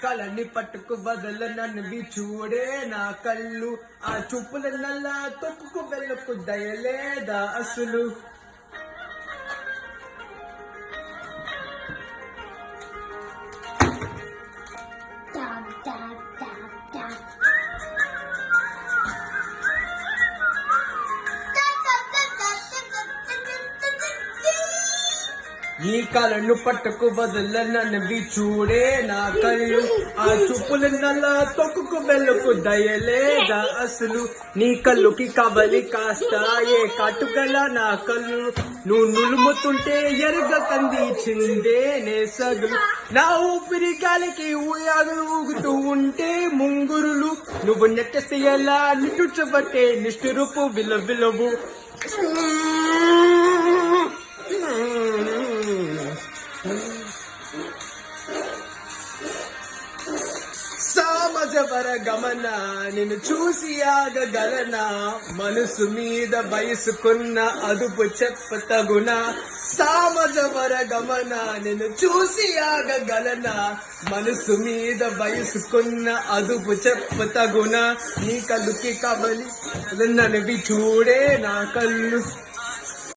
కళ్ళని పట్టుకు బదులు నన్ను చూడే నా కళ్ళు ఆ చూపుల నల్లా తొక్కుకు వెళ్ళకు దయలేదా అసలు నీ కళ్ళను పట్టుకు బదులు నన్ను చూడే నా కళ్ళు ఆ చూపుల నల్ల తొక్కుకు వెళ్ళకు దయలేదా అసలు నీ కళ్ళుకి కబలి కాస్తాయే కాటుకల నా కళ్ళు నువ్వు నులుముతుంటే ఎరగ కందిచిందే నే సగులు నా ఊపిరి గాలికి ఊయాగలు ఊగుతూ ఉంటే ముంగురులు నువ్వు నెట్టేస్తే ఎలా నిట్టుచబట్టే నిష్ఠురుపు విలవిలవు సామజవర గమన నిన్ను చూసి ఆగగలనా మనసు మీద వయసుకున్న అదుపు చెప్పతగున సామజవర గమన నిన్ను చూసి ఆగగలనా మనసు మీద వయసుకున్న అదుపు చెప్పతగున నీ కళ్ళుకి కబలి నన్ను చూడే నా కళ్ళు